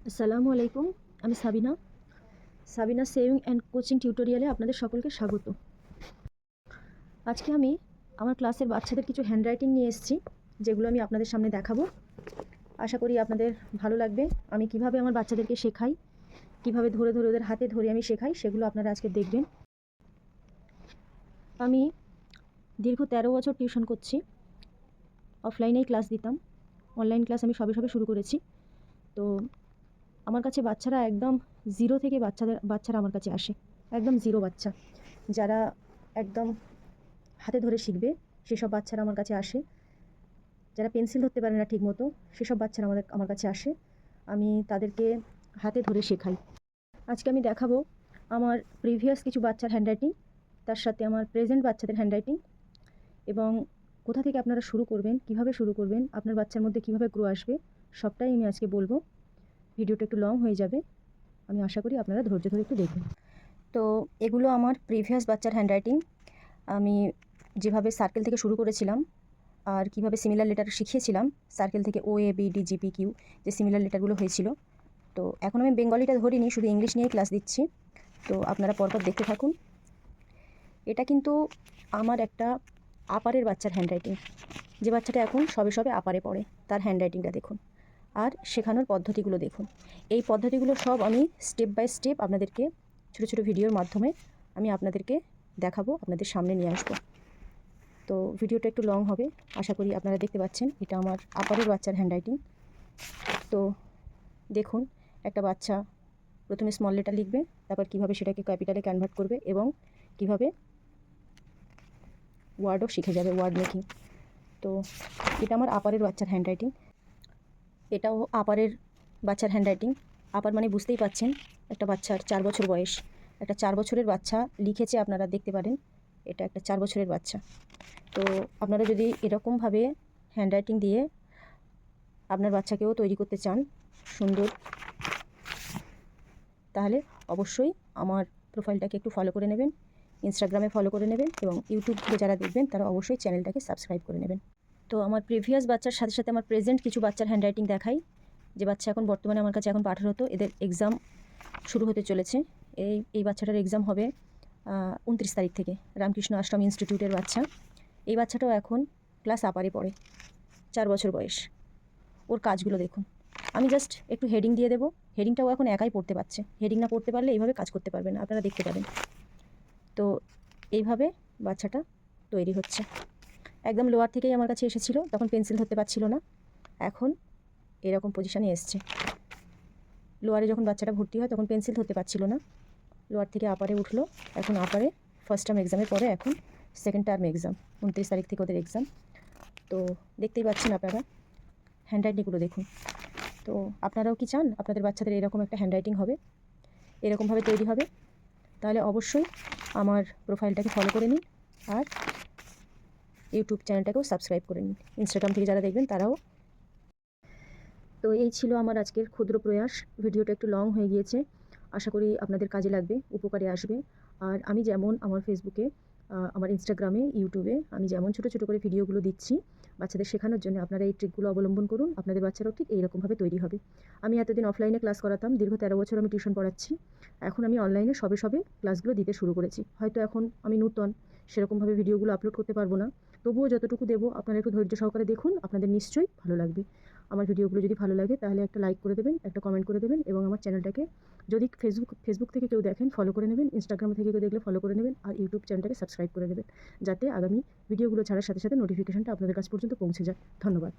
আসসালামু আলাইকুম। আমি সাবিনা সেভিং অ্যান্ড কোচিং টিউটোরিয়ালে আপনাদের সকলকে স্বাগত। আজকে আমি আমার ক্লাসের বাচ্চাদের কিছু হ্যান্ডরাইটিং নিয়ে এসেছি, যেগুলো আমি আপনাদের সামনে দেখাবো। আশা করি আপনাদের ভালো লাগবে। আমি কিভাবে আমার বাচ্চাদেরকে শেখাই, কিভাবে ধরে ধরে ওদের হাতে ধরে আমি শেখাই, সেগুলো আপনারা আজকে দেখবেন। আমি দীর্ঘ 13 বছর টিউশন করছি। অফলাইনেই ক্লাস দিতাম, অনলাইন ক্লাস আমি সবে সবে শুরু করেছি। তো আমার কাছে বাচ্চারা একদম জিরো থেকে বাচ্চারা আমার কাছে আসে, একদম জিরো বাচ্চা যারা একদম হাতে ধরে শিখবে সেসব বাচ্চারা আমার কাছে আসে। যারা পেন্সিল ধরতে পারে না ঠিকমতো সেসব বাচ্চারা আমার কাছে আসে। আমি তাদেরকে হাতে ধরে শেখাই। আজকে আমি দেখাবো আমার প্রিভিয়াস কিছু বাচ্চার হ্যান্ডরাইটিং, তার সাথে আমার প্রেজেন্ট বাচ্চাদের হ্যান্ডরাইটিং, এবং কোথা থেকে আপনারা শুরু করবেন, কিভাবে শুরু করবেন, আপনার বাচ্চার মধ্যে কিভাবে গ্রো আসবে, সবটাই আমি আজকে বলবো। ভিডিওটা একটু লং হয়ে যাবে, আমি আশা করি আপনারা ধৈর্য ধরে একটু দেখবেন। তো এগুলো আমার প্রিভিয়াস বাচ্চার হ্যান্ডরাইটিং। আমি যেভাবে সার্কেল থেকে শুরু করেছিলাম আর কিভাবে সিমিলার লেটার শিখিয়েছিলাম, সার্কেল থেকে O A B D G P Q যে সিমিলার লেটারগুলো হয়েছিল। তো এখন আমি বেঙ্গলিটা ধরিনি, শুধু ইংলিশ নিয়েই ক্লাস দিচ্ছি। তো আপনারা পরপর দেখতে থাকুন। এটা কিন্তু আমার একটা আপারের বাচ্চার হ্যান্ডরাইটিং। যে বাচ্চাটা এখন সবে সবে আপারে পড়ে, তার হ্যান্ডরাইটিংটা দেখুন আর শেখানোর পদ্ধতিগুলো দেখুন। এই পদ্ধতিগুলো সব আমি স্টেপ বাই স্টেপ আপনাদেরকে ছোটো ছোটো ভিডিওর মাধ্যমে আমি আপনাদেরকে দেখাবো, আপনাদের সামনে নিয়ে আসবো। তো ভিডিওটা একটু লং হবে, আশা করি আপনারা দেখতে পাচ্ছেন। এটা আমার আপারের বাচ্চার হ্যান্ডরাইটিং। তো দেখুন, একটা বাচ্চা প্রথমে স্মল লেটার লিখবে, তারপর কিভাবে সেটাকে ক্যাপিটালে কনভার্ট করবে এবং কিভাবে ওয়ার্ডও শিখে যাবে, ওয়ার্ড মেকিং। তো এটা আমার আপারের বাচ্চার হ্যান্ডরাইটিং। এটাও আপারের বাচ্চার হ্যান্ডরাইটিং। আপার মানে বুঝতেই পাচ্ছেন, একটা বাচ্চার 4 বছর বয়স, একটা 4 বছরের বাচ্চা লিখেছে, আপনারা দেখতে পারেন। এটা একটা 4 বছরের বাচ্চা। তো আপনারা যদি এরকমভাবে হ্যান্ডরাইটিং দিয়ে আপনার বাচ্চাকেও তৈরি করতে চান সুন্দর, তাহলে অবশ্যই আমার প্রোফাইলটাকে একটু ফলো করে নেবেন, ইনস্টাগ্রামে ফলো করে নেবেন, এবং ইউটিউব থেকে যারা দেখবেন তারা অবশ্যই চ্যানেলটাকে সাবস্ক্রাইব করে নেবেন। তো আমার প্রিভিয়াস বাচ্চার সাথে সাথে আমার প্রেজেন্ট কিছু বাচ্চার হ্যান্ডরাইটিং দেখাই। যে বাচ্চা এখন বর্তমানে আমার কাছে এখন পাঠারত, এদের এক্সাম শুরু হতে চলেছে। এই বাচ্চাটার এক্সাম হবে 29 তারিখ থেকে। রামকৃষ্ণ আশ্রম ইনস্টিটিউটের বাচ্চা। এই বাচ্চাটাও এখন ক্লাস আপারে পড়ে, 4 বছর বয়স। ওর কাজগুলো দেখুন। আমি জাস্ট একটু হেডিং দিয়ে দেবো। হেডিংটাও এখন একাই পড়তে পারছে। হেডিং না পড়তে পারলে এইভাবে কাজ করতে পারবে না, আপনারা দেখতে পাবেন। তো এইভাবে বাচ্চাটা তৈরি হচ্ছে। একদম লোয়ার থেকেই আমার কাছে এসেছিলো, তখন পেন্সিল ধরতে পারছিল না, এখন এরকম পজিশানে এসছে। লোয়ারে যখন বাচ্চাটা ভর্তি হয় তখন পেন্সিল ধরতে পারছিল না, লোয়ার থেকে আপারে উঠলো, এখন আপারে ফার্স্ট টার্ম এক্সামের পরে এখন সেকেন্ড টার্ম এক্সাম, 29 তারিখ থেকে ওদের এক্সাম। তো দেখতেই পাচ্ছেন আপনারা, হ্যান্ডরাইটিংগুলো দেখুন। তো আপনারাও কি চান আপনাদের বাচ্চাদের এরকম একটা হ্যান্ডরাইটিং হবে, এরকমভাবে তৈরি হবে? তাহলে অবশ্যই আমার প্রোফাইলটাকে ফলো করে নিন আর ইউটিউব চ্যানেলটাকেও সাবস্ক্রাইব করে নিন। ইনস্টাগ্রাম থেকে যারা দেখবেন তারাও। তো এই ছিল আমার আজকের ক্ষুদ্র প্রয়াস। ভিডিওটা একটু লং হয়ে গিয়েছে, আশা করি আপনাদের কাজে লাগবে, উপকারে আসবে। আর আমি যেমন আমার ফেসবুকে, আমার ইনস্টাগ্রামে, ইউটিউবে আমি যেমন ছোটো ছোটো করে ভিডিওগুলো দিচ্ছি বাচ্চাদের শেখানোর জন্য, আপনারা এই ট্রিকগুলো অবলম্বন করুন, আপনাদের বাচ্চারাও ঠিক এইরকমভাবে তৈরি হবে। আমি এতদিন অফলাইনে ক্লাস করাতাম, দীর্ঘ 13 বছর আমি টিউশন পড়াচ্ছি। এখন আমি অনলাইনে সবে সবে ক্লাসগুলো দিতে শুরু করেছি। হয়তো এখন আমি নূতন, সেরকমভাবে ভিডিওগুলো আপলোড করতে পারবো না, তবুও যতটুকু দেবো আপনারা একটু ধৈর্য সহকারে দেখুন, আপনাদের নিশ্চয়ই ভালো লাগবে। আমার ভিডিওগুলো যদি ভালো লাগে তাহলে একটা লাইক করে দেবেন, একটা কমেন্ট করে দেবেন, এবং আমার চ্যানেলটাকে যদি ফেসবুক থেকে কেউ দেখেন ফলো করে নেবেন, ইনস্টাগ্রাম থেকে কেউ দেখলে ফলো করে নেবেন, আর ইউটিউব চ্যানেলটাকে সাবস্ক্রাইব করে নেবেন, যাতে আগামী ভিডিওগুলো ছাড়ার সাথে সাথে নোটিফিকেশনটা আপনাদের কাছ পর্যন্ত পৌঁছে যায়। ধন্যবাদ।